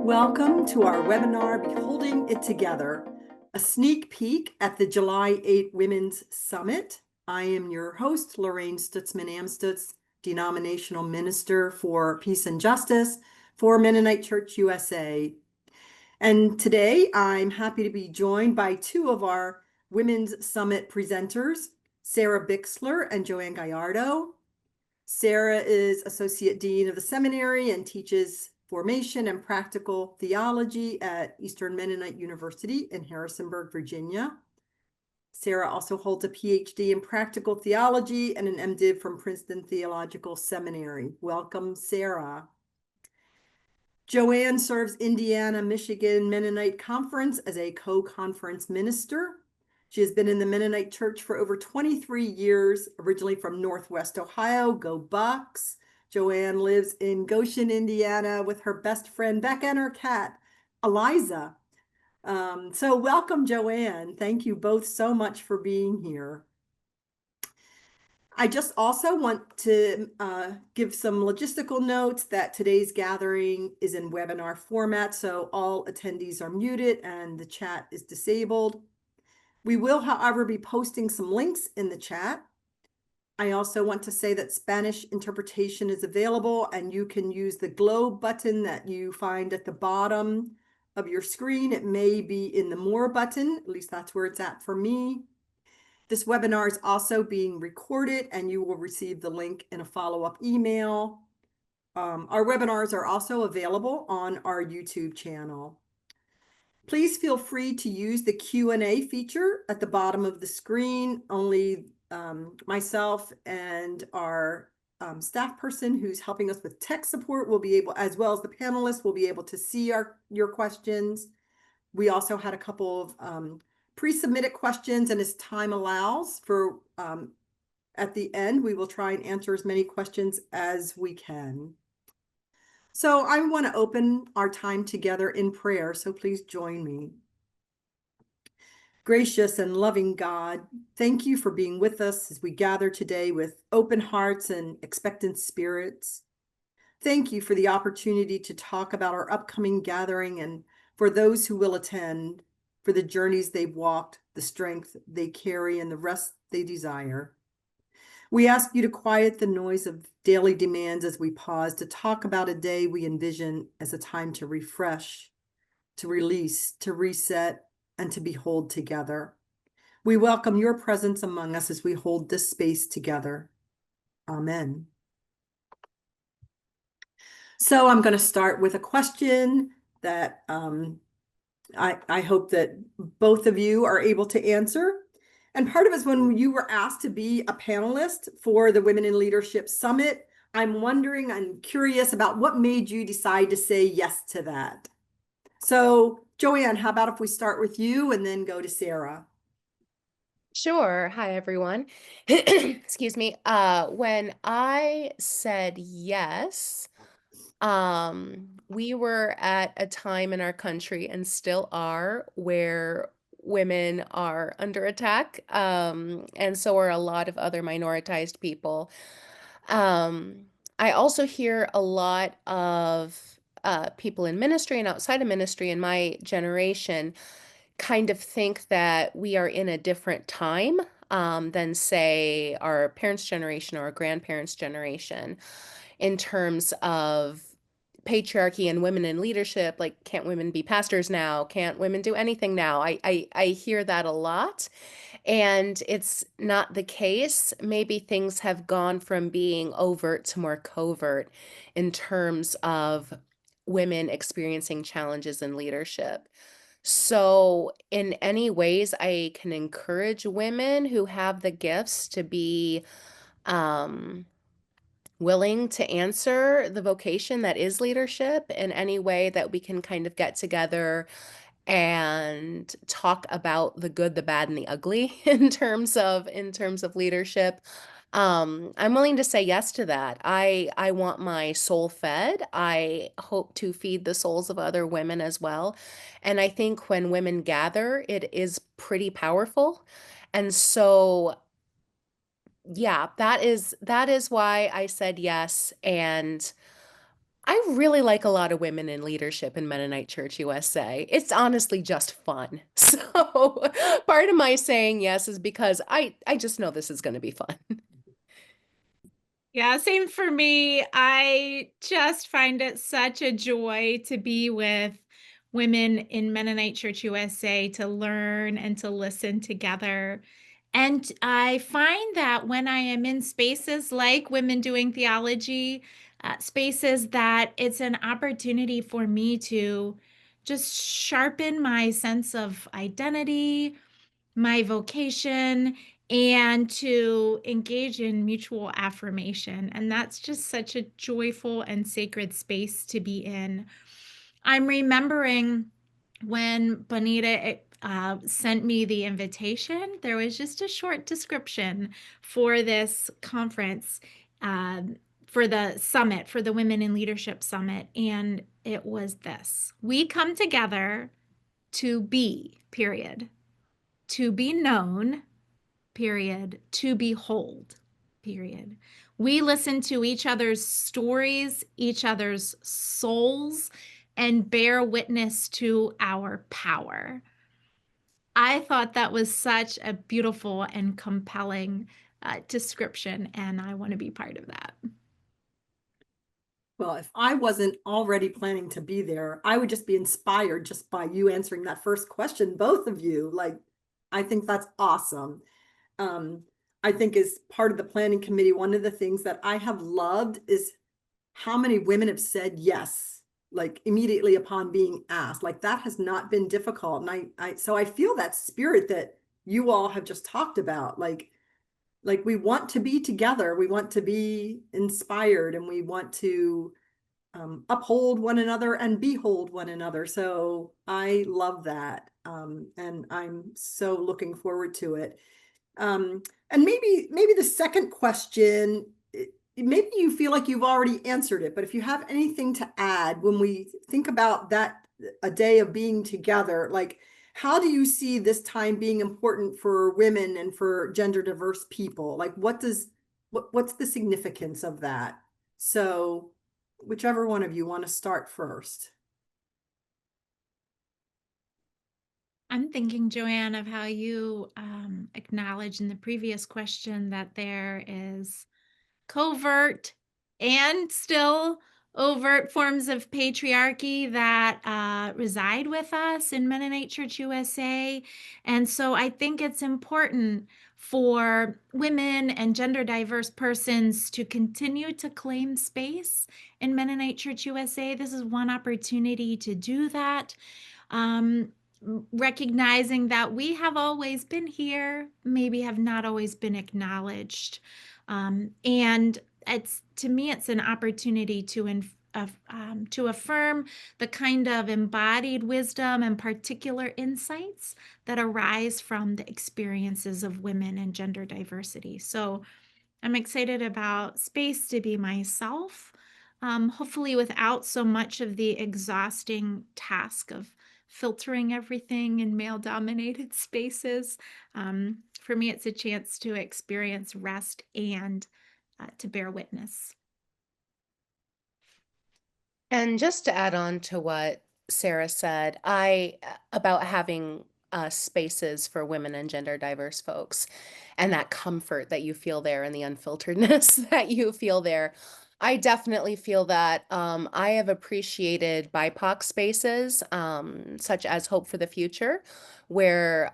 Welcome to our webinar, Beholding It Together, a sneak peek at the July 8 Women's Summit. I am your host, Lorraine Stutzman-Amstutz, Denominational Minister for Peace and Justice for Mennonite Church USA. And today I'm happy to be joined by two of our Women's Summit presenters, Sarah Bixler and Joanne Gallardo. Sarah is Associate Dean of the Seminary and teaches Formation and Practical Theology at Eastern Mennonite University in Harrisonburg, Virginia. Sarah also holds a PhD in Practical Theology and an MDiv from Princeton Theological Seminary. Welcome, Sarah. Joanne serves Indiana-Michigan Mennonite Conference as a co-conference minister. She has been in the Mennonite Church for over 23 years, originally from Northwest Ohio. Go Bucks. Joanne lives in Goshen, Indiana with her best friend Becca and her cat, Eliza. So welcome, Joanne. Thank you both so much for being here. I just also want to give some logistical notes that today's gathering is in webinar format, so all attendees are muted and the chat is disabled. We will, however, be posting some links in the chat. I also want to say that Spanish interpretation is available and you can use the globe button that you find at the bottom of your screen. It may be in the More button, at least that's where it's at for me. This webinar is also being recorded and you will receive the link in a follow-up email. Our webinars are also available on our YouTube channel. Please feel free to use the Q&A feature at the bottom of the screen. Only myself and our staff person who's helping us with tech support will be able, as well as the panelists, will be able to see your questions. We also had a couple of pre-submitted questions, and as time allows for at the end, we will try and answer as many questions as we can. So I want to open our time together in prayer, so please join me. Gracious and loving God, thank you for being with us as we gather today with open hearts and expectant spirits. Thank you for the opportunity to talk about our upcoming gathering and for those who will attend, for the journeys they've walked, the strength they carry, and the rest they desire. We ask you to quiet the noise of daily demands as we pause to talk about a day we envision as a time to refresh, to release, to reset, and to behold together. We welcome your presence among us as we hold this space together. Amen. So I'm going to start with a question that I hope that both of you are able to answer. And part of it is when you were asked to be a panelist for the Women in Leadership Summit, I'm curious about what made you decide to say yes to that. So Joanne, how about if we start with you and then go to Sarah? Sure. Hi, everyone. Excuse me. When I said yes, we were at a time in our country and still are where women are under attack, and so are a lot of other minoritized people. I also hear a lot of people in ministry and outside of ministry in my generation kind of think that we are in a different time than, say, our parents' generation or our grandparents' generation in terms of patriarchy and women in leadership. Like, can't women be pastors now? Can't women do anything now? I hear that a lot. And it's not the case. Maybe things have gone from being overt to more covert in terms of women experiencing challenges in leadership. So, in any ways, I can encourage women who have the gifts to be um, willing to answer the vocation that is leadership in any way that we can kind of get together and talk about the good, the bad, and the ugly in terms of leadership. I'm willing to say yes to that. I want my soul fed. I hope to feed the souls of other women as well. And I think when women gather, it is pretty powerful. And so, yeah, that is why I said yes. And I really like a lot of women in leadership in Mennonite Church USA. It's honestly just fun. So part of my saying yes is because I just know this is going to be fun. Yeah, same for me. I just find it such a joy to be with women in Mennonite Church USA to learn and to listen together. And I find that when I am in spaces like Women Doing Theology, spaces that it's an opportunity for me to just sharpen my sense of identity, my vocation, and to engage in mutual affirmation. And that's just such a joyful and sacred space to be in. I'm remembering when Bonita sent me the invitation, there was just a short description for this conference, for the summit, for the Women in Leadership Summit. And it was this: we come together to be, period, to be known, period, to behold, period. We listen to each other's stories, each other's souls, and bear witness to our power. I thought that was such a beautiful and compelling description, and I want to be part of that. Well, if I wasn't already planning to be there, I would just be inspired just by you answering that first question, both of you. Like, I think that's awesome. Um, I think as part of the planning committee, one of the things that I have loved is how many women have said yes, like immediately upon being asked. Like that has not been difficult. And so I feel that spirit that you all have just talked about. Like we want to be together, we want to be inspired, and we want to uphold one another and behold one another. So I love that. And I'm so looking forward to it. And maybe the second question, maybe you feel like you've already answered it, but if you have anything to add when we think about that, a day of being together, like how do you see this time being important for women and for gender diverse people? Like what's the significance of that? So whichever one of you want to start first. I'm thinking, Joanne, of how you acknowledged in the previous question that there is covert and still overt forms of patriarchy that reside with us in Mennonite Church USA. And so I think it's important for women and gender diverse persons to continue to claim space in Mennonite Church USA. This is one opportunity to do that. Um, Recognizing that we have always been here, maybe have not always been acknowledged. And it's, to me, it's an opportunity to affirm the kind of embodied wisdom and particular insights that arise from the experiences of women and gender diversity. So I'm excited about space to be myself, hopefully without so much of the exhausting task of filtering everything in male-dominated spaces. For me, it's a chance to experience rest and to bear witness. And just to add on to what Sarah said, I about having spaces for women and gender diverse folks and that comfort that you feel there and the unfilteredness that you feel there. I definitely feel that I have appreciated BIPOC spaces, such as Hope for the Future, where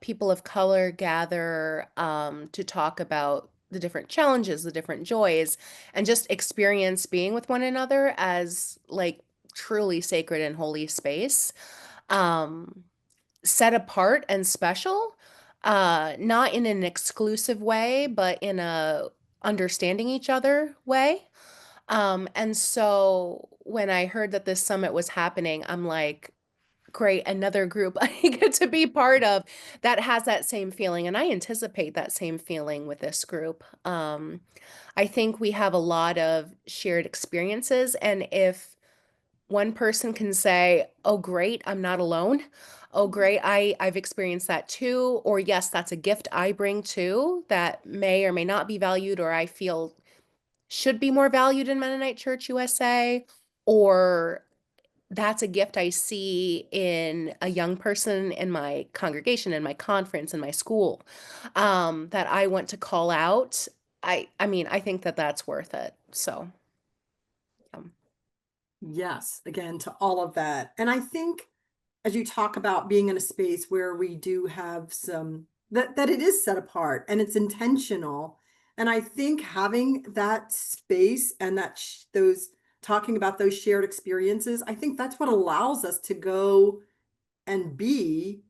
people of color gather to talk about the different challenges, the different joys, and just experience being with one another as like truly sacred and holy space, um set apart and special, not in an exclusive way but in a understanding each other way. And so when I heard that this summit was happening, I'm like, great, another group I get to be part of that has that same feeling, and I anticipate that same feeling with this group. I think we have a lot of shared experiences, and if one person can say, "Oh, great, I'm not alone. Oh, great, I've experienced that too," or "Yes, that's a gift I bring too that may or may not be valued or I feel should be more valued in Mennonite Church USA, or that's a gift I see in a young person in my congregation, in my conference, in my school, that I want to call out. I mean, I think that that's worth it. So, Yes, again, to all of that. And I think as you talk about being in a space where we do have some that it is set apart and it's intentional. And I think having that space and that those talking about those shared experiences, I think that's what allows us to go and be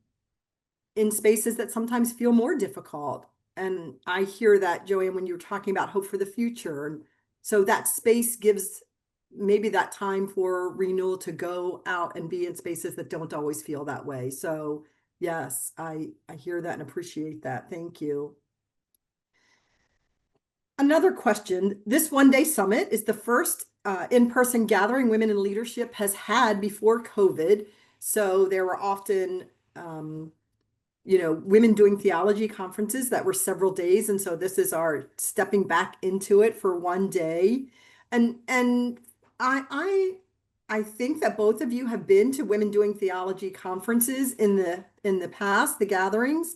in spaces that sometimes feel more difficult. And I hear that, Joanne, when you're talking about hope for the future. And so that space gives maybe that time for renewal to go out and be in spaces that don't always feel that way. So yes, I hear that and appreciate that. Thank you. Another question. This one-day summit is the first in-person gathering women in leadership has had before COVID. So there were often women doing theology conferences that were several days. And so this is our stepping back into it for one day. And I think that both of you have been to women doing theology conferences in the past, the gatherings.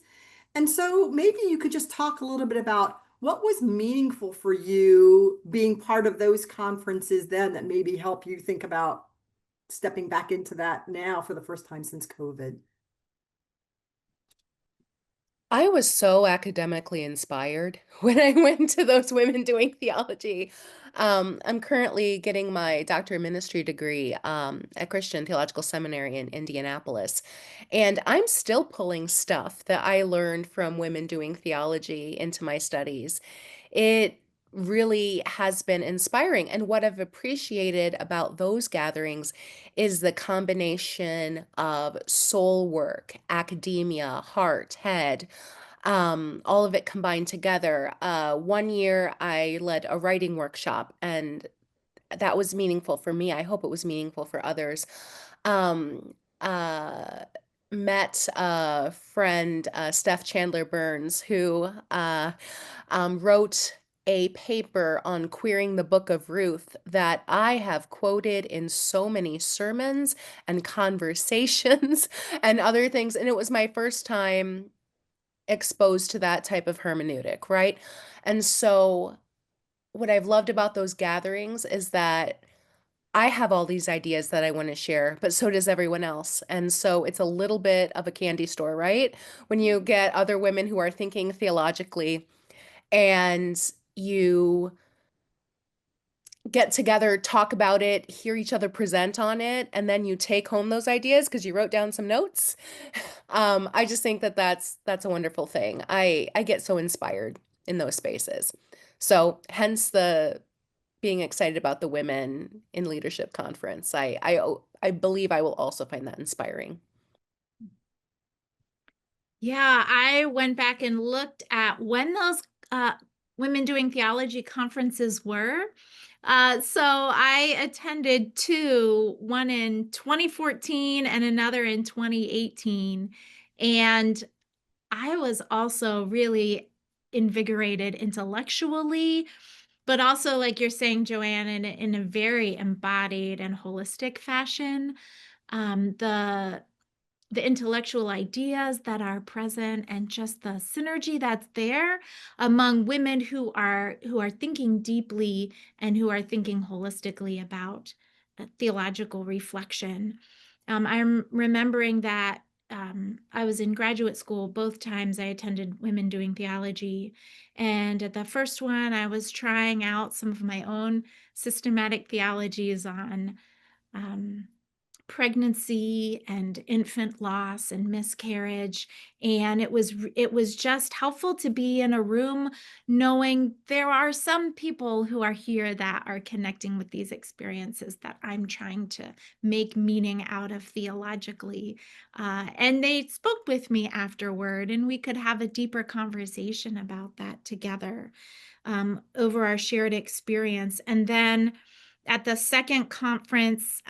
And so maybe you could just talk a little bit about what was meaningful for you being part of those conferences then that maybe help you think about stepping back into that now for the first time since COVID. I was so academically inspired when I went to those women doing theology. I'm currently getting my doctor of ministry degree at Christian Theological Seminary in Indianapolis. And I'm still pulling stuff that I learned from women doing theology into my studies. It really has been inspiring. And what I've appreciated about those gatherings is the combination of soul work, academia, heart, head, all of it combined together. One year I led a writing workshop, and that was meaningful for me. I hope it was meaningful for others. Um, uh, Met a friend, Steph Chandler Burns, who wrote a paper on queering the book of Ruth that I have quoted in so many sermons and conversations and other things. And it was my first time exposed to that type of hermeneutic, right? And so what I've loved about those gatherings is that I have all these ideas that I want to share, but so does everyone else. And so it's a little bit of a candy store, right? When you get other women who are thinking theologically and you get together, talk about it, hear each other present on it, and then you take home those ideas because you wrote down some notes. I just think that that's a wonderful thing. I get so inspired in those spaces. So hence the being excited about the Women in Leadership Conference. I believe I will also find that inspiring. Yeah, I went back and looked at when those women doing theology conferences were. So I attended two, one in 2014 and another in 2018. And I was also really invigorated intellectually, but also, like you're saying, Joanne, in a very embodied and holistic fashion. The intellectual ideas that are present and just the synergy that's there among women who are thinking deeply and who are thinking holistically about theological reflection. I'm remembering that I was in graduate school both times I attended Women Doing Theology. And at the first one, I was trying out some of my own systematic theologies on um, pregnancy and infant loss and miscarriage, and it was just helpful to be in a room knowing there are some people who are here that are connecting with these experiences that I'm trying to make meaning out of theologically, and they spoke with me afterward and we could have a deeper conversation about that together, over our shared experience. And then at the second conference,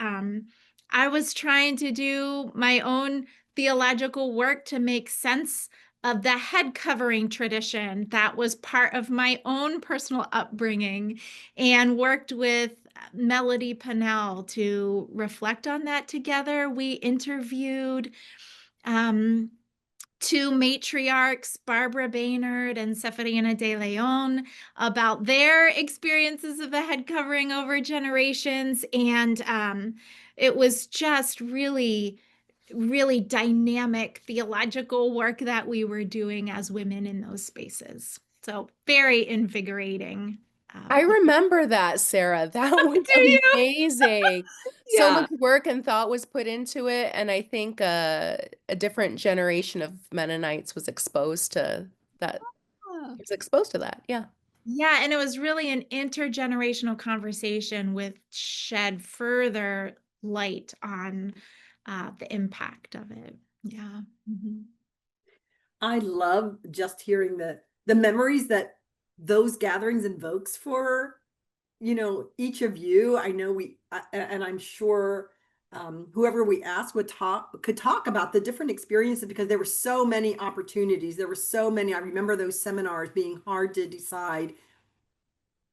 I was trying to do my own theological work to make sense of the head covering tradition that was part of my own personal upbringing, and worked with Melody Pennell to reflect on that together. We interviewed um, two matriarchs, Barbara Baynard and Seferiana de Leon, about their experiences of the head covering over generations. And it was just really, really dynamic theological work that we were doing as women in those spaces. So very invigorating. I remember that, Sarah. That was Do you? amazing. So Yeah. much work and thought was put into it, and I think a different generation of Mennonites was exposed to that. Was exposed to that. Yeah. Yeah, and it was really an intergenerational conversation with shed further light on the impact of it. Yeah. Mhm. I love just hearing the memories that those gatherings invokes for, each of you. I know and I'm sure whoever we asked could talk about the different experiences, because there were so many opportunities. There were so many. I remember those seminars being hard to decide.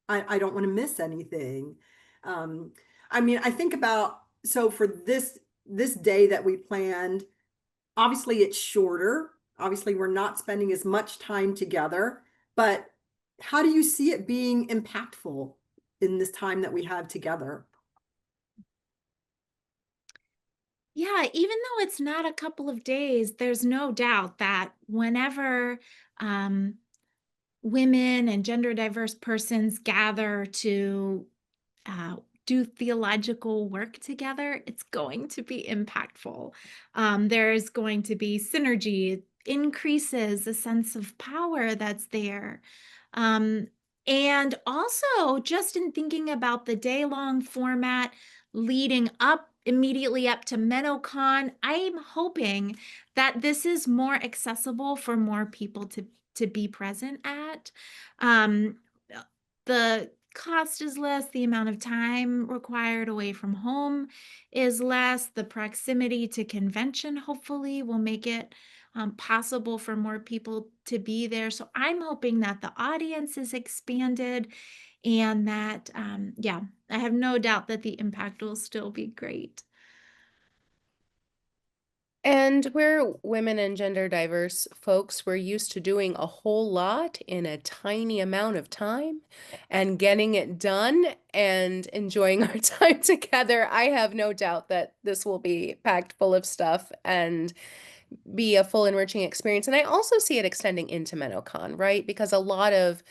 I don't want to miss anything. Um, I mean, I think about, so for this day that we planned, obviously it's shorter. Obviously, we're not spending as much time together, but how do you see it being impactful in this time that we have together? Yeah, even though it's not a couple of days, there's no doubt that whenever um, women and gender diverse persons gather to uh, do theological work together, it's going to be impactful. There's going to be synergy, it increases the sense of power that's there. Um, and also, just in thinking about the day long format leading up immediately up to MenoCon, I'm hoping that this is more accessible for more people to be present at. Um, the cost is less, the amount of time required away from home is less, the proximity to convention hopefully will make it possible for more people to be there. So I'm hoping that the audience is expanded, and that, yeah, I have no doubt that the impact will still be great. And we're women and gender diverse folks. We're used to doing a whole lot in a tiny amount of time and getting it done and enjoying our time together. I have no doubt that this will be packed full of stuff and be a full enriching experience. And I also see it extending into MenoCon, right? Because a lot of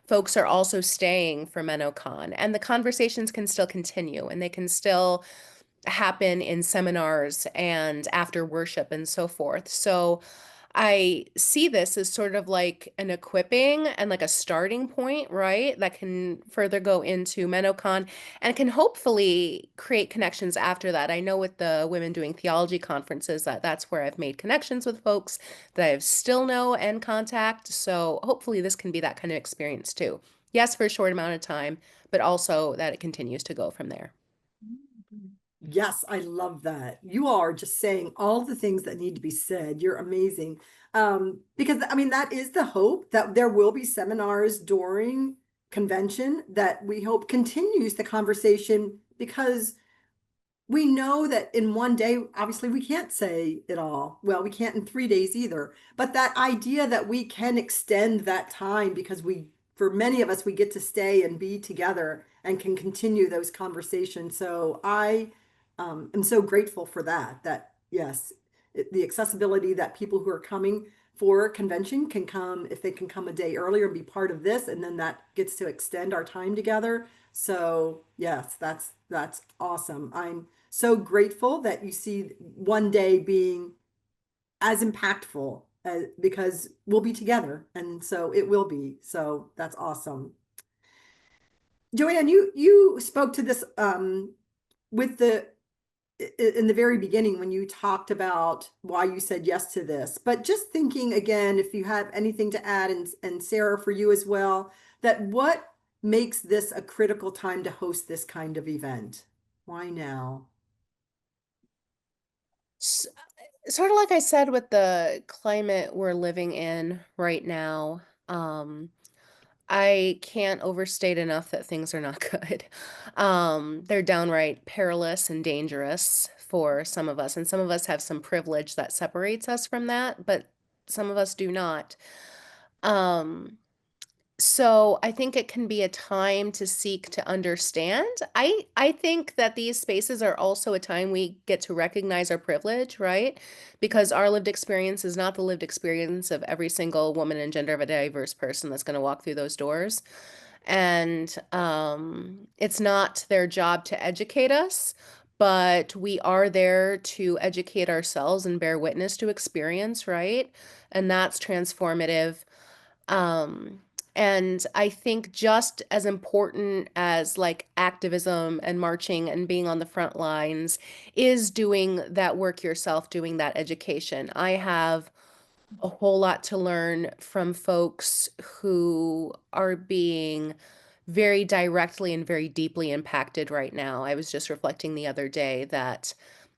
folks are also staying for MenoCon, and the conversations can still continue and they can still happen in seminars and after worship and so forth. So I see this as sort of like an equipping and like a starting point, right? That can further go into MenoCon and can hopefully create connections after that. I know with the women doing theology conferences that's where I've made connections with folks that I still know and contact. So hopefully this can be that kind of experience too. Yes, for a short amount of time, but also that it continues to go from there. Yes, I love that. You are just saying all the things that need to be said. You're amazing. Because I mean, that is the hope, that there will be seminars during convention that we hope continues the conversation, because we know that in one day, obviously, we can't say it all. Well, we can't in 3 days either. But that idea that we can extend that time, because for many of us, we get to stay and be together and can continue those conversations. So I am so grateful for that, yes, the accessibility, that people who are coming for convention can come, if they can come a day earlier and be part of this, and then that gets to extend our time together. So yes, that's awesome. I'm so grateful that you see one day being as impactful because we'll be together, and so it will be. So that's awesome. Joanne, you spoke to this with in the very beginning when you talked about why you said yes to this. But just thinking again, if you have anything to add, and Sarah, for you as well, that what makes this a critical time to host this kind of event? Why now? Sort of like I said with the climate we're living in right now, I can't overstate enough that things are not good. They're downright perilous and dangerous for some of us, and some of us have some privilege that separates us from that, but some of us do not. Um, So I think it can be a time to seek to understand. I think that these spaces are also a time we get to recognize our privilege, right? Because our lived experience is not the lived experience of every single woman and gender of a diverse person that's going to walk through those doors. And it's not their job to educate us, but we are there to educate ourselves and bear witness to experience, right? And that's transformative. Um, and I think just as important as like activism and marching and being on the front lines is doing that work yourself, doing that education. I have a whole lot to learn from folks who are being very directly and very deeply impacted right now. I was just reflecting the other day that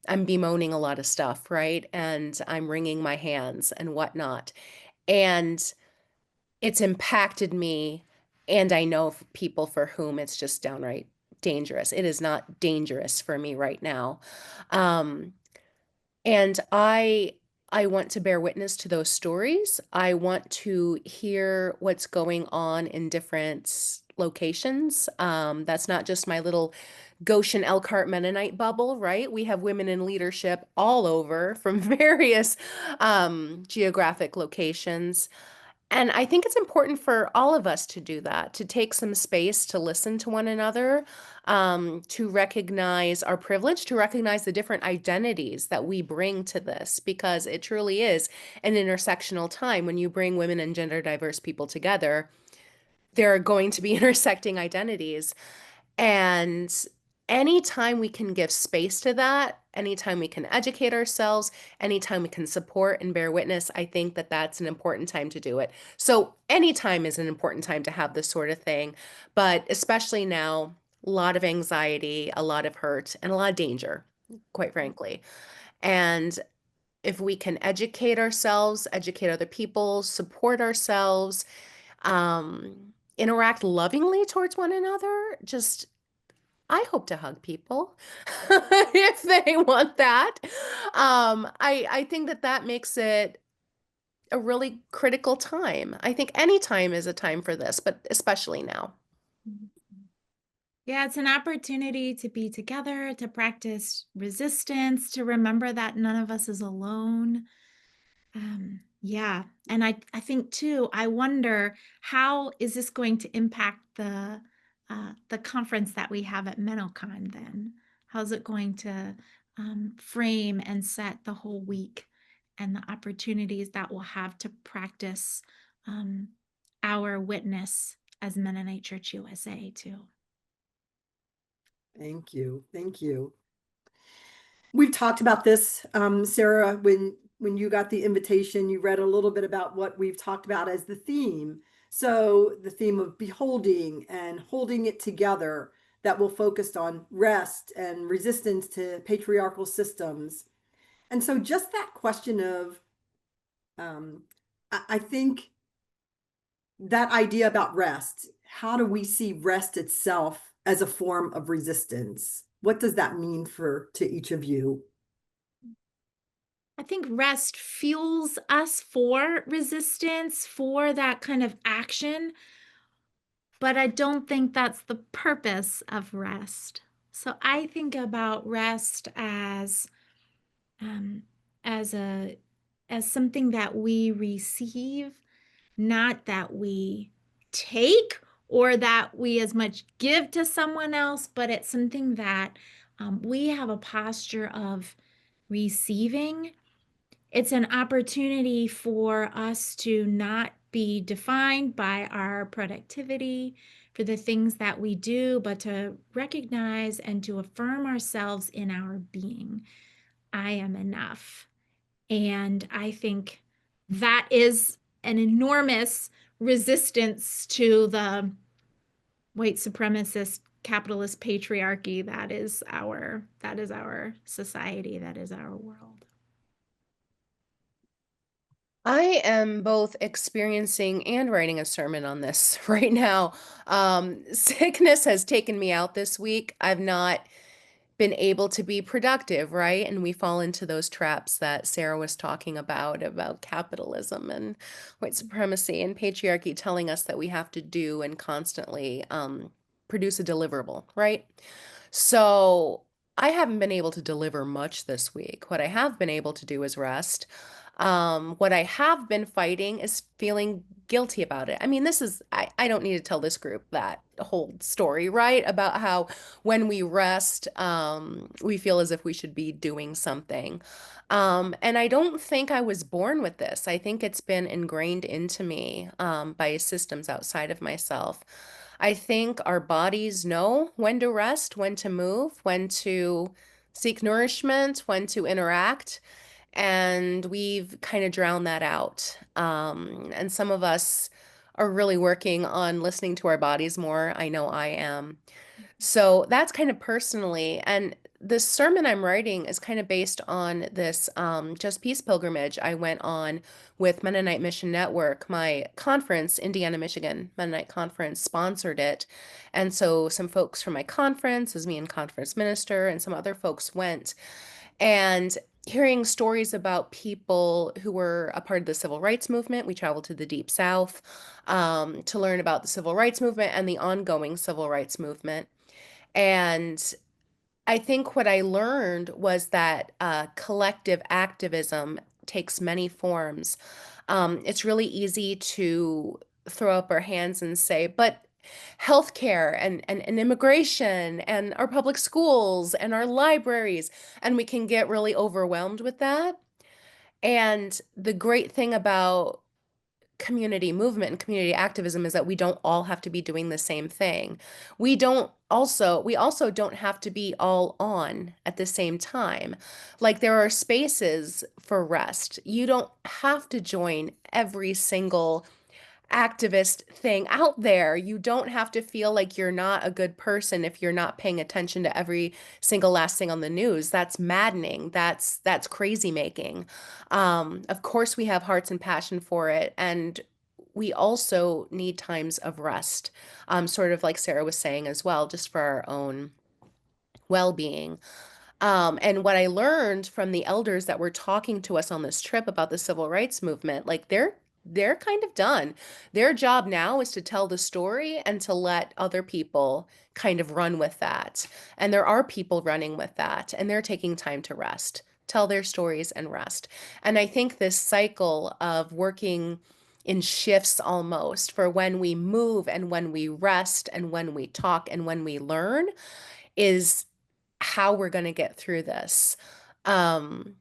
I'm bemoaning a lot of stuff, right? And I'm wringing my hands and whatnot. And it's impacted me, and I know people for whom it's just downright dangerous. It is not dangerous for me right now. Um, and I want to bear witness to those stories. I want to hear what's going on in different locations. That's not just my little Goshen Elkhart Mennonite bubble, right? We have women in leadership all over from various geographic locations. And I think it's important for all of us to do that, to take some space to listen to one another, to recognize our privilege, to recognize the different identities that we bring to this, because it truly is an intersectional time. When you bring women and gender diverse people together, there are going to be intersecting identities. And anytime we can give space to that, anytime we can educate ourselves, anytime we can support and bear witness, I think that that's an important time to do it. So, anytime is an important time to have this sort of thing, but especially now, a lot of anxiety, a lot of hurt, and a lot of danger, quite frankly. And if we can educate ourselves, educate other people, support ourselves, interact lovingly towards one another, just I hope to hug people if they want that. I think that that makes it a really critical time. I think any time is a time for this, but especially now. Mhm. Yeah, it's an opportunity to be together, to practice resistance, to remember that none of us is alone. Yeah, and I think too, I wonder how is this going to impact the conference that we have at MenoCon then? How's it going to frame and set the whole week and the opportunities that we'll have to practice um, our witness as Mennonite Church USA too? Thank you. Thank you. We've talked about this, Sarah, when you got the invitation, you read a little bit about what we've talked about as the theme. So the theme of beholding and holding it together, that will focus on rest and resistance to patriarchal systems. And so just that question of, I think that idea about rest, how do we see rest itself as a form of resistance? What does that mean to each of you? I think rest fuels us for resistance, for that kind of action, but I don't think that's the purpose of rest. So I think about rest um, as a as something that we receive, not that we take or that we as much give to someone else, but it's something that we have a posture of receiving. It's an opportunity for us to not be defined by our productivity for the things that we do, but to recognize and to affirm ourselves in our being. I am enough. And I think that is an enormous resistance to the white supremacist capitalist patriarchy that is our society, that is our world. I am both experiencing and writing a sermon on this right now. Sickness has taken me out this week. I've not been able to be productive, right? And we fall into those traps that Sarah was talking about capitalism and white supremacy and patriarchy telling us that we have to do and constantly produce a deliverable, right? So I haven't been able to deliver much this week. What I have been able to do is rest. What I have been fighting is feeling guilty about it. I mean, I don't need to tell this group that whole story, right? About how when we rest, we feel as if we should be doing something. And I don't think I was born with this. I think it's been ingrained into me, by systems outside of myself. I think our bodies know when to rest, when to move, when to seek nourishment, when to interact, and we've kind of drowned that out. And some of us are really working on listening to our bodies more. I know I am. So that's kind of personally. And the sermon I'm writing is kind of based on this Just Peace pilgrimage I went on with Mennonite Mission Network. My conference, Indiana, Michigan Mennonite Conference, sponsored it. And so some folks from my conference, as me and conference minister, and some other folks went. And hearing stories about people who were a part of the civil rights movement, we traveled to the Deep South to learn about the civil rights movement and the ongoing civil rights movement. And I think what I learned was that collective activism takes many forms. It's really easy to throw up our hands and say, but healthcare and immigration and our public schools and our libraries, and we can get really overwhelmed with that. And the great thing about community movement and community activism is that we don't all have to be doing the same thing. We also don't have to be all on at the same time. Like there are spaces for rest. You don't have to join every single activist thing out there. You don't have to feel like you're not a good person if you're not paying attention to every single last thing on the news. That's maddening. That's crazy making. Of course we have hearts and passion for it, and we also need times of rest. Sort of like Sarah was saying as well, just for our own well-being. And what I learned from the elders that were talking to us on this trip about the civil rights movement, like they're kind of done. Their job now is to tell the story and to let other people kind of run with that. And there are people running with that, and they're taking time to rest, tell their stories and rest. And I think this cycle of working in shifts almost for when we move and when we rest and when we talk and when we learn is how we're going to get through this. Um,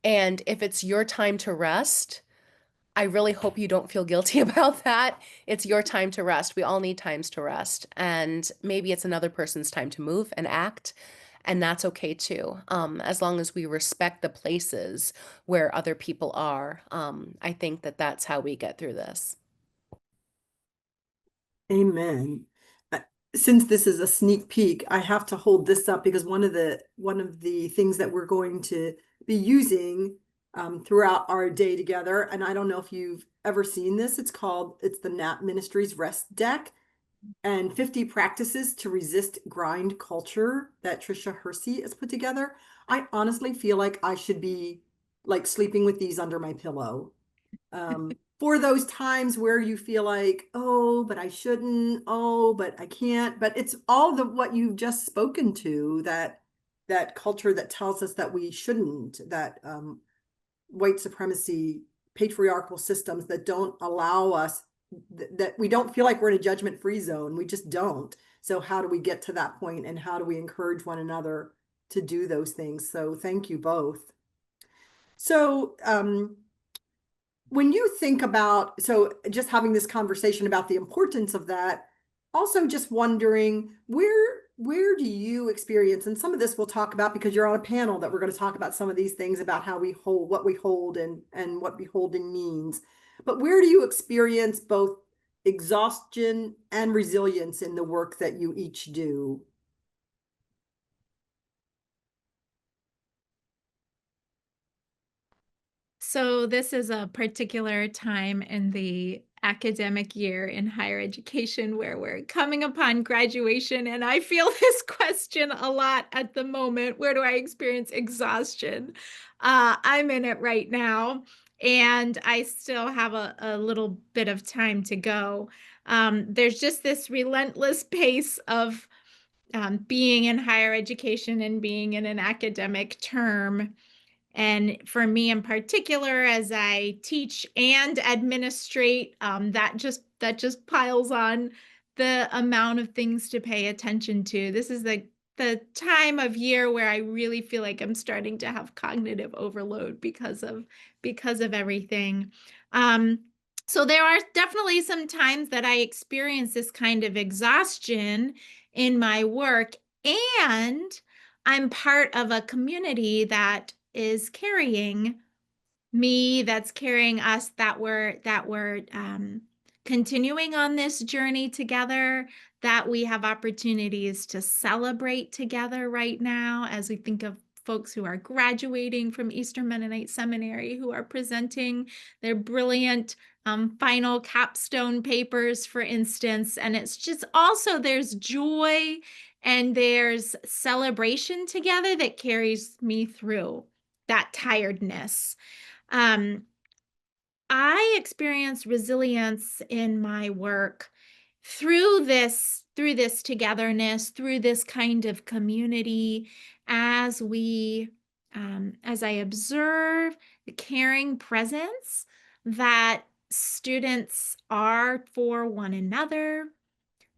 and if it's your time to rest, I really hope you don't feel guilty about that. It's your time to rest. We all need times to rest. And maybe it's another person's time to move and act. And that's okay too. As long as we respect the places where other people are. I think that that's how we get through this. Amen. Uh, Since this is a sneak peek, I have to hold this up because one of the things that we're going to be using throughout our day together, and I don't know if you've ever seen this, it's the Nap Ministries Rest Deck and 50 Practices to Resist Grind Culture that Trisha Hersey has put together. I honestly feel like I should be like sleeping with these under my pillow for those times where you feel like, oh, but I shouldn't, oh, but I can't. But it's all the what you've just spoken to, that culture that tells us that we shouldn't, that white supremacy, patriarchal systems that don't allow us, that we don't feel like we're in a judgment-free zone. We just don't. So how do we get to that point, and how do we encourage one another to do those things? So thank you both. So when you think about, so just having this conversation about the importance of that, also just wondering where do you experience, and some of this we'll talk about because you're on a panel that we're going to talk about some of these things about how we hold, what we hold, and what beholding means. But where do you experience both exhaustion and resilience in the work that you each do? So this is a particular time in the academic year in higher education where we're coming upon graduation, and I feel this question a lot at the moment. Where do I experience exhaustion? I'm in it right now, and I still have a little bit of time to go. There's just this relentless pace of being in higher education and being in an academic term. And for me in particular, as I teach and administrate, that just piles on the amount of things to pay attention to. This is the time of year where I really feel like I'm starting to have cognitive overload because of everything. Um, so there are definitely some times that I experience this kind of exhaustion in my work, and I'm part of a community that is carrying me, that's carrying us, that we're continuing on this journey together, that we have opportunities to celebrate together right now as we think of folks who are graduating from Eastern Mennonite Seminary, who are presenting their brilliant final capstone papers, for instance. And it's just also there's joy and there's celebration together that carries me through that tiredness. Um, I experienced resilience in my work through this togetherness, through this kind of community, as as I observe the caring presence that students are for one another,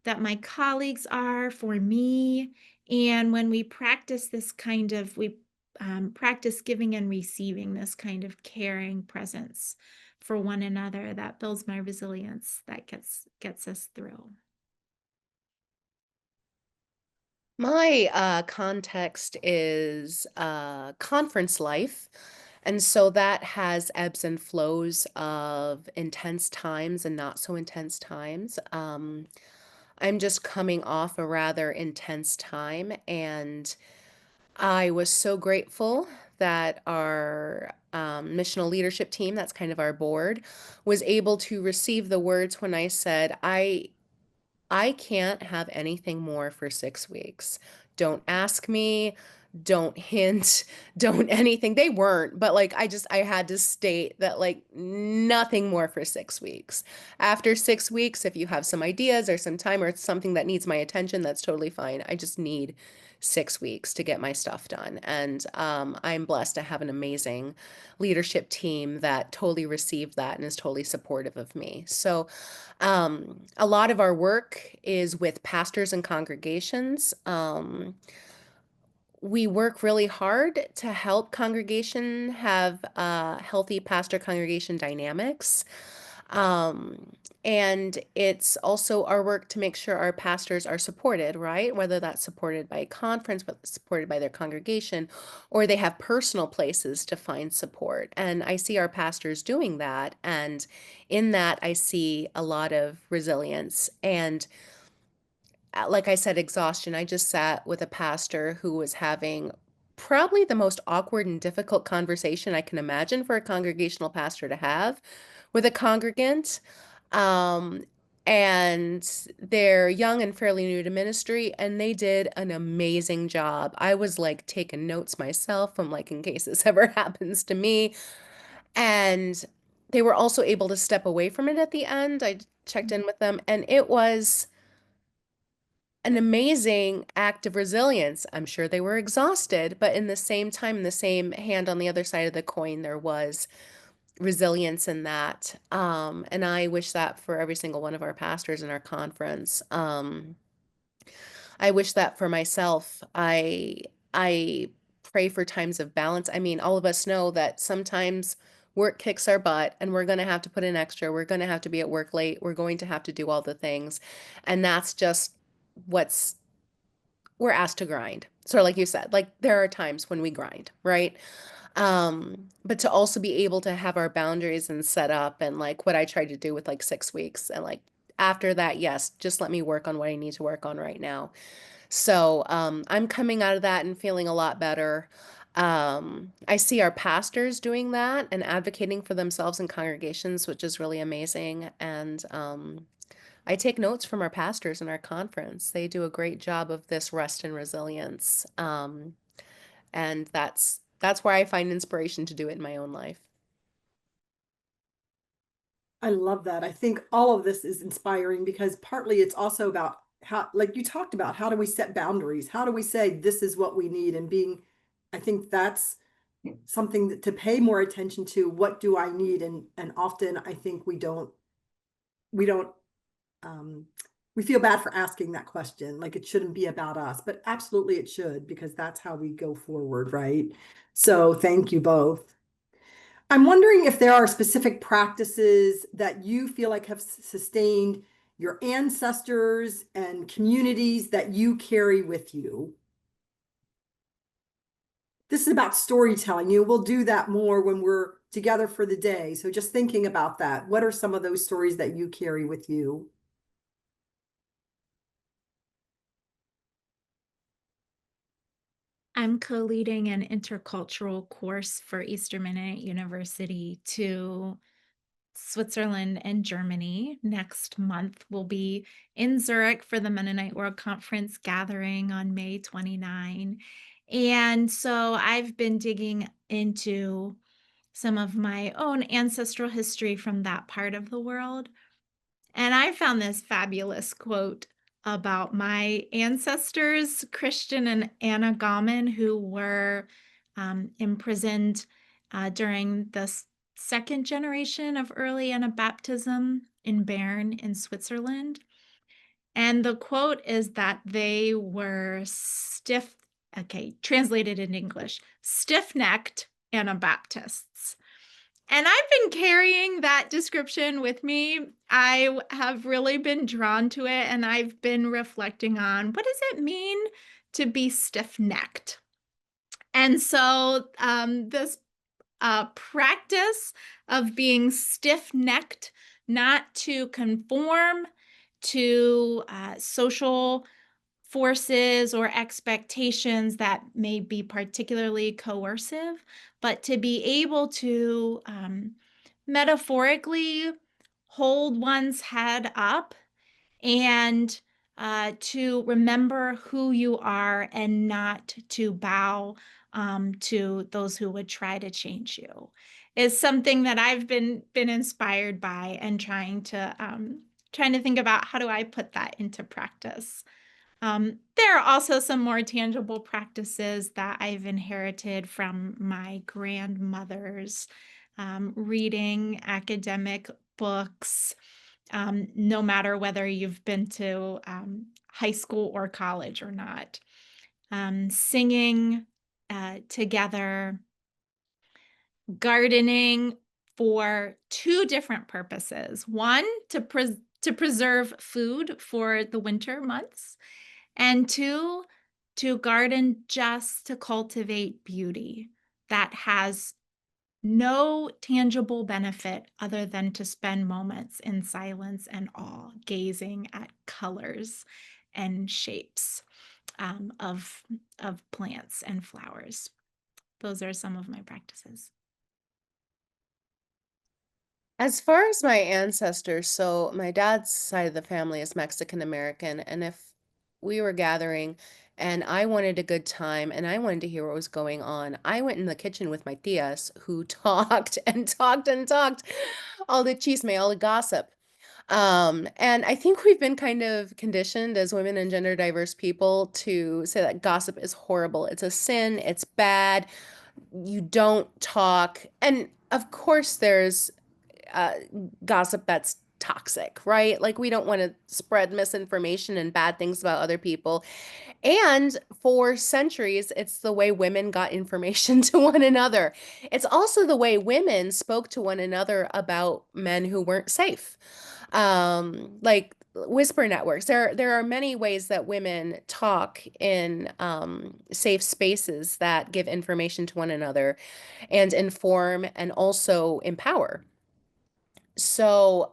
that my colleagues are for me. And when we practice this kind of, we practice giving and receiving this kind of caring presence for one another, that builds my resilience, that gets us through. My context is conference life. And so that has ebbs and flows of intense times and not so intense times. I'm just coming off a rather intense time, and I was so grateful that our missional leadership team, that's kind of our board, was able to receive the words when I said, I can't have anything more for 6 weeks. Don't ask me, don't hint, don't anything. They weren't, but like I had to state that like nothing more for 6 weeks. After 6 weeks, if you have some ideas or some time or it's something that needs my attention, that's totally fine. I just need 6 weeks to get my stuff done. And I'm blessed to have an amazing leadership team that totally received that and is totally supportive of me. So a lot of our work is with pastors and congregations. We work really hard to help congregation have healthy pastor congregation dynamics. Um, and it's also our work to make sure our pastors are supported, right? Whether that's supported by a conference, but supported by their congregation, or they have personal places to find support. And I see our pastors doing that. And in that, I see a lot of resilience. And like I said, exhaustion. I just sat with a pastor who was having probably the most awkward and difficult conversation I can imagine for a congregational pastor to have with a congregant. Um, and they're young and fairly new to ministry, and they did an amazing job. I was like taking notes myself from like in case this ever happens to me. And they were also able to step away from it at the end. I checked in with them, and it was an amazing act of resilience. I'm sure they were exhausted, but in the same time, in the same hand on the other side of the coin, there was resilience in that. And I wish that for every single one of our pastors in our conference. I wish that for myself. I pray for times of balance. I mean, all of us know that sometimes work kicks our butt and we're going to have to put in extra. We're going to have to be at work late. We're going to have to do all the things. And that's just what's we're asked to grind. Sort of like you said, like there are times when we grind, right? But to also be able to have our boundaries and set up and like what I tried to do with like 6 weeks and like after that, yes, just let me work on what I need to work on right now. So I'm coming out of that and feeling a lot better. I see our pastors doing that and advocating for themselves in congregations, which is really amazing. And I take notes from our pastors in our conference. They do a great job of this rest and resilience. And that's where I find inspiration to do it in my own life. I love that. I think all of this is inspiring because partly it's also about how, like you talked about, how do we set boundaries? How do we say this is what we need? And being, I think that's something to pay more attention to. What do I need? And often I think we don't um we feel bad for asking that question. Like it shouldn't be about us, but absolutely it should, because that's how we go forward, right? So thank you both. I'm wondering if there are specific practices that you feel like have sustained your ancestors and communities that you carry with you. This is about storytelling. We'll do that more when we're together for the day. So just thinking about that, what are some of those stories that you carry with you? I'm co-leading an intercultural course for Eastern Mennonite University to Switzerland and Germany. Next month, we'll be in Zurich for the Mennonite World Conference gathering on May 29. And so I've been digging into some of my own ancestral history from that part of the world. And I found this fabulous quote about my ancestors, Christian and Anna Gauman, who were imprisoned during the second generation of early Anabaptism in Bern in Switzerland. And the quote is that they were translated in English, stiff necked Anabaptists. And I've been carrying that description with me. I have really been drawn to it, and I've been reflecting on what does it mean to be stiff-necked? And so this practice of being stiff-necked, not to conform to social forces or expectations that may be particularly coercive, but to be able to metaphorically hold one's head up and to remember who you are and not to bow to those who would try to change you is something that I've been inspired by and trying to think about how do I put that into practice. There are also some more tangible practices that I've inherited from my grandmothers, reading academic books, no matter whether you've been to high school or college or not, singing together, gardening for two different purposes. One, to preserve food for the winter months, and two, to garden just to cultivate beauty that has no tangible benefit other than to spend moments in silence and awe, gazing at colors and shapes of plants and flowers. Those are some of my practices. As far as my ancestors, so my dad's side of the family is Mexican American, and if we were gathering and I wanted a good time and I wanted to hear what was going on, I went in the kitchen with my tias who talked and talked and talked all the chisme, all the gossip. And I think we've been kind of conditioned as women and gender diverse people to say that gossip is horrible. It's a sin, it's bad, you don't talk. And of course, there's uh, gossip that's toxic, right? Like we don't want to spread misinformation and bad things about other people. And for centuries, it's the way women got information to one another. It's also the way women spoke to one another about men who weren't safe. Like whisper networks. There are many ways that women talk in safe spaces that give information to one another and inform and also empower. So,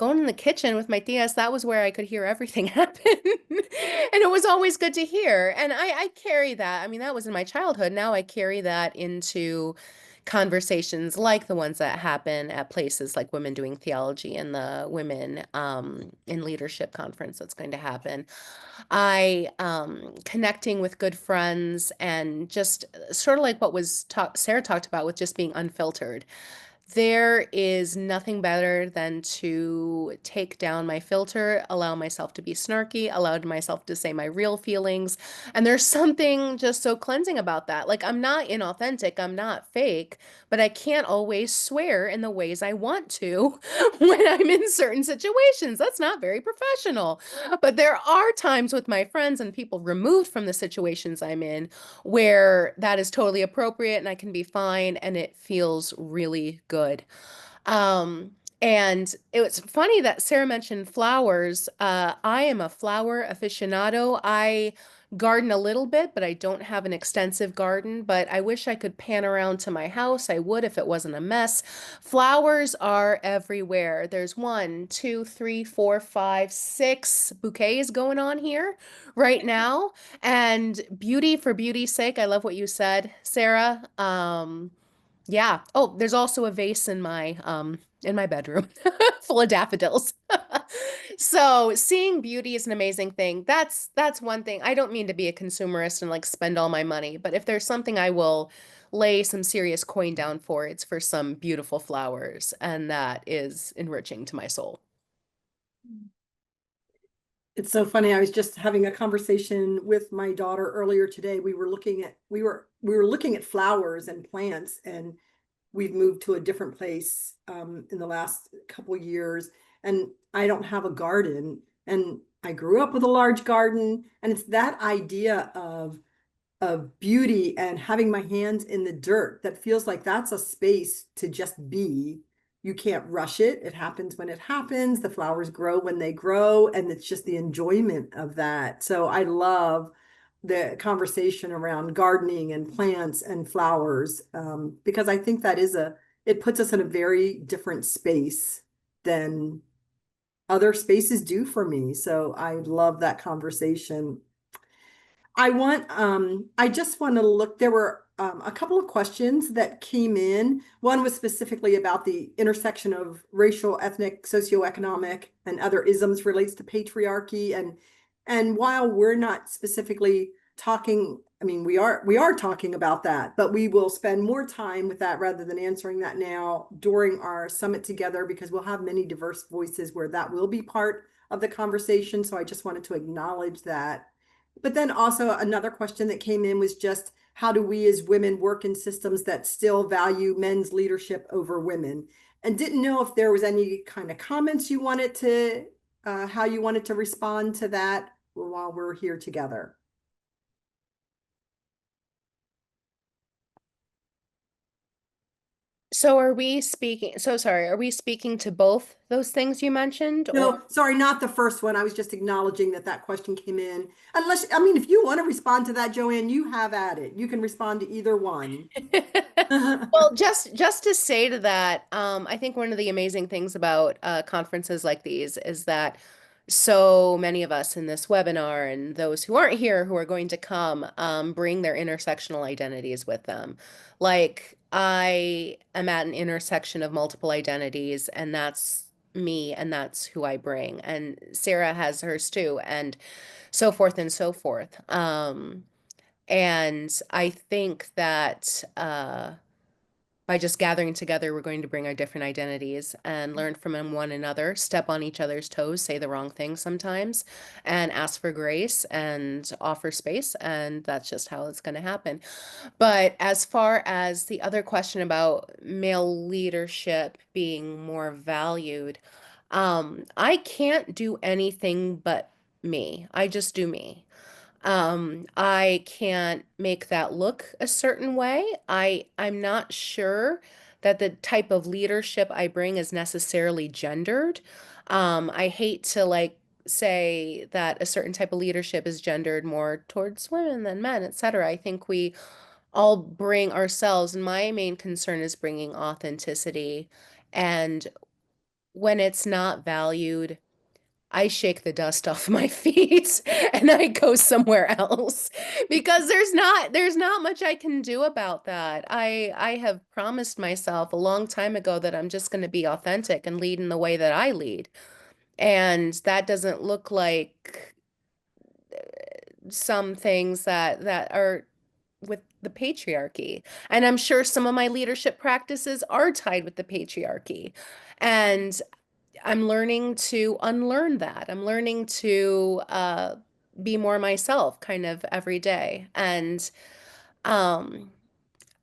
going in the kitchen with my tias, that was where I could hear everything happen. And it was always good to hear. And I carry that. I mean, that was in my childhood. Now I carry that into conversations like the ones that happen at places like Women Doing Theology and the Women in Leadership conference that's going to happen. I connecting with good friends and just sort of like what was Sarah talked about with just being unfiltered. There is nothing better than to take down my filter, allow myself to be snarky, allow myself to say my real feelings. And there's something just so cleansing about that. Like, I'm not inauthentic, I'm not fake, but I can't always swear in the ways I want to when I'm in certain situations. That's not very professional. But there are times with my friends and people removed from the situations I'm in where that is totally appropriate and I can be fine and it feels really good. Um, and it was funny that Sarah mentioned flowers. I am a flower aficionado. I garden a little bit, but I don't have an extensive garden. But I wish I could pan around to my house. I would if it wasn't a mess. Flowers are everywhere. There's one, two, three, four, five, six bouquets going on here right now. And beauty for beauty's sake, I love what you said, Sarah. Yeah. Oh, there's also a vase in my bedroom full of daffodils. So seeing beauty is an amazing thing. That's one thing. I don't mean to be a consumerist and like spend all my money, but if there's something I will lay some serious coin down for, it's for some beautiful flowers, and that is enriching to my soul. It's so funny. I was just having a conversation with my daughter earlier today. We were looking at flowers and plants, and we've moved to a different place in the last couple years, and I don't have a garden. And I grew up with a large garden, and it's that idea of beauty and having my hands in the dirt that feels like that's a space to just be. You can't rush it. It happens when it happens. The flowers grow when they grow, and it's just the enjoyment of that. So I love the conversation around gardening and plants and flowers, because I think it puts us in a very different space than other spaces do for me. So I love that conversation. I just want to look, there were a couple of questions that came in. One was specifically about the intersection of racial, ethnic, socioeconomic, and other isms relates to patriarchy. And while we're not specifically talking, I mean, we are talking about that, but we will spend more time with that rather than answering that now during our summit together, because we'll have many diverse voices where that will be part of the conversation. So I just wanted to acknowledge that. But then also another question that came in was just how do we as women work in systems that still value men's leadership over women? And didn't know if there was any kind of comments you wanted to, how you wanted to respond to that while we're here together. So are we speaking to both those things you mentioned, or? No, sorry, not the first one. I was just acknowledging that that question came in. Unless, I mean, if you want to respond to that, Joanne, you have at it. You can respond to either one. Well, just to say to that, I think one of the amazing things about conferences like these is that so many of us in this webinar and those who aren't here who are going to come bring their intersectional identities with them. Like, I am at an intersection of multiple identities, and that's me, and that's who I bring. And Sarah has hers too, and so forth and so forth. And I think that by just gathering together, we're going to bring our different identities and learn from one another, step on each other's toes, say the wrong thing sometimes, and ask for grace and offer space. And that's just how it's going to happen. But as far as the other question about male leadership being more valued, I can't do anything but me. I just do me. I can't make that look a certain way. I'm not sure that the type of leadership I bring is necessarily gendered. I hate to like say that a certain type of leadership is gendered more towards women than men, etc. I think we all bring ourselves, and my main concern is bringing authenticity and when it's not valued, I shake the dust off my feet and I go somewhere else because there's not much I can do about that. I have promised myself a long time ago that I'm just going to be authentic and lead in the way that I lead. And that doesn't look like some things that are with the patriarchy. And I'm sure some of my leadership practices are tied with the patriarchy. And I'm learning to unlearn that. I'm learning to be more myself kind of every day. And um,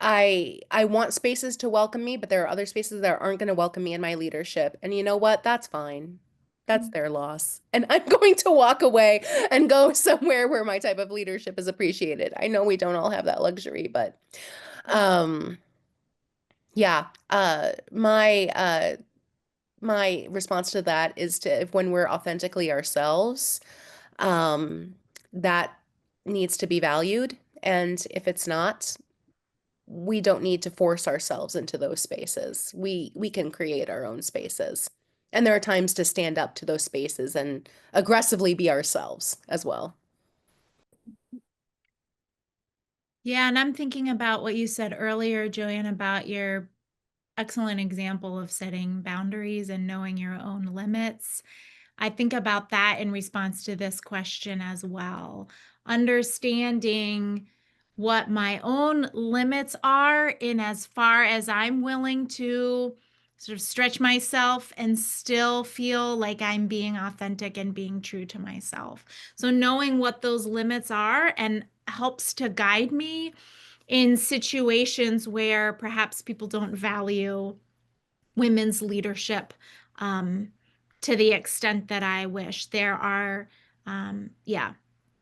I want spaces to welcome me, but there are other spaces that aren't going to welcome me in my leadership. And you know what? That's fine. That's their loss. And I'm going to walk away and go somewhere where my type of leadership is appreciated. I know we don't all have that luxury, but um yeah, my response to that is to if when we're authentically ourselves, um, that needs to be valued. And if it's not, we don't need to force ourselves into those spaces. We can create our own spaces. And there are times to stand up to those spaces and aggressively be ourselves as well. Yeah, and I'm thinking about what you said earlier, Joanne, about your excellent example of setting boundaries and knowing your own limits. I think about that in response to this question as well. Understanding what my own limits are in as far as I'm willing to sort of stretch myself and still feel like I'm being authentic and being true to myself. So knowing what those limits are and helps to guide me in situations where perhaps people don't value women's leadership um, to the extent that I wish. There are, yeah,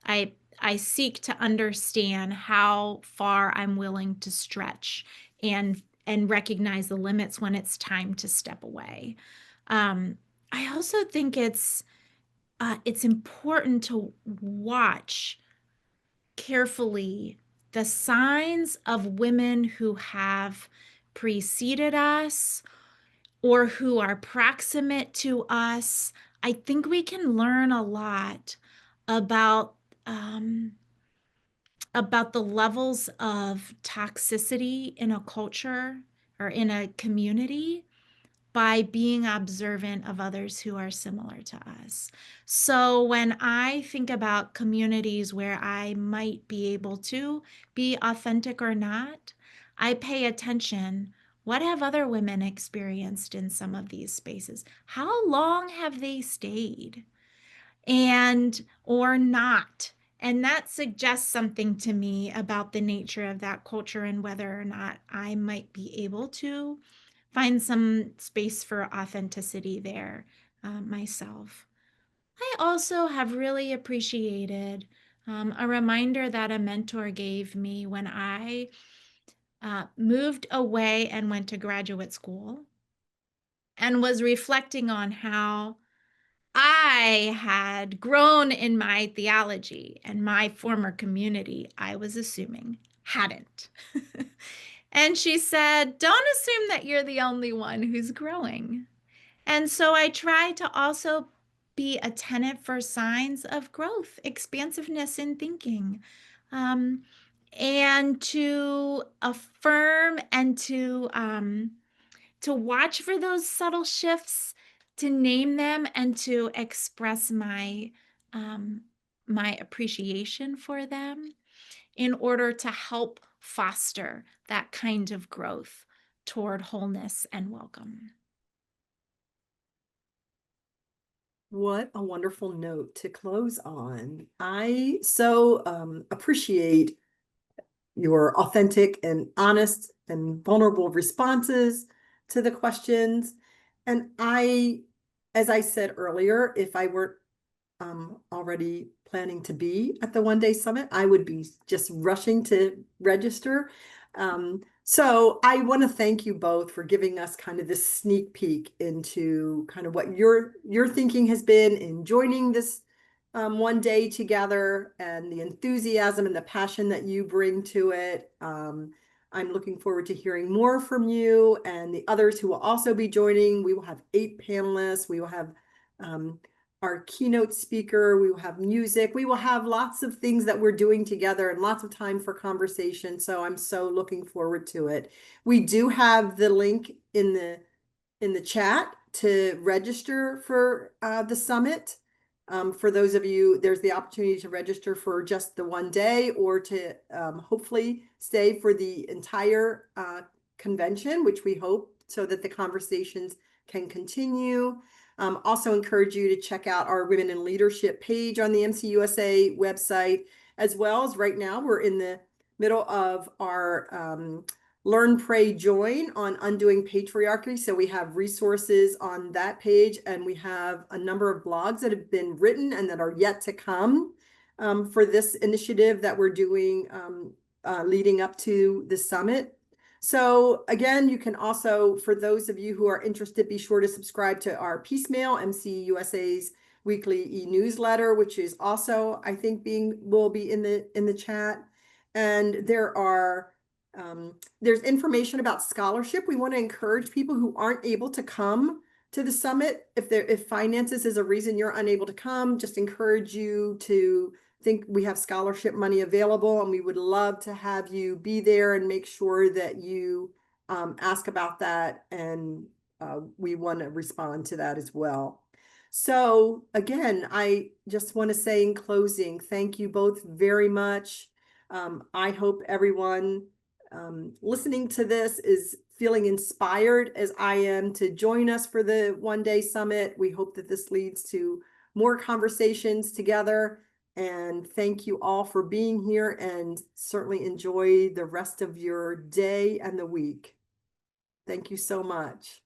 I I seek to understand how far I'm willing to stretch and recognize the limits when it's time to step away. Um, I also think it's important to watch carefully the signs of women who have preceded us or who are proximate to us. I think we can learn a lot about um, about the levels of toxicity in a culture or in a community by being observant of others who are similar to us. So when I think about communities where I might be able to be authentic or not, I pay attention. What have other women experienced in some of these spaces? How long have they stayed? And or not? And that suggests something to me about the nature of that culture and whether or not I might be able to find some space for authenticity there myself. I also have really appreciated a reminder that a mentor gave me when I moved away and went to graduate school and was reflecting on how I had grown in my theology and my former community, I was assuming, hadn't. And she said, don't assume that you're the only one who's growing. And so I try to also be attentive for signs of growth, expansiveness in thinking, um, and to affirm and to watch for those subtle shifts, to name them, and to express um, my appreciation for them in order to help foster that kind of growth toward wholeness and welcome. What a wonderful note to close on. I so appreciate your authentic and honest and vulnerable responses to the questions. And as I said earlier, if I weren't already planning to be at the One Day Summit, I would be just rushing to register. So I want to thank you both for giving us kind of this sneak peek into kind of what your thinking has been in joining this one day together and the enthusiasm and the passion that you bring to it. I'm looking forward to hearing more from you and the others who will also be joining. We will have 8 panelists. We will have our keynote speaker. We will have music. We will have lots of things that we're doing together and lots of time for conversation. So I'm so looking forward to it. We do have the link in the chat to register for the summit. For those of you, there's the opportunity to register for just the one day or to hopefully stay for the entire convention, which we hope, so that the conversations can continue. Also encourage you to check out our Women in Leadership page on the MCUSA website, as well as right now we're in the middle of our Learn, Pray, Join on Undoing Patriarchy. So we have resources on that page, and we have a number of blogs that have been written and that are yet to come for this initiative that we're doing leading up to the summit. So again, you can also, for those of you who are interested, be sure to subscribe to our Piecemeal, MCUSA's weekly e-newsletter, which is also, I think, will be in the chat. And there's information about scholarship. We want to encourage people who aren't able to come to the summit. If finances is a reason you're unable to come, just encourage you to think we have scholarship money available, and we would love to have you be there and make sure that you ask about that, and we want to respond to that as well. So again, I just want to say in closing, thank you both very much. I hope everyone listening to this is feeling inspired as I am to join us for the one-day summit. We hope that this leads to more conversations together. And thank you all for being here, and certainly enjoy the rest of your day and the week. Thank you so much.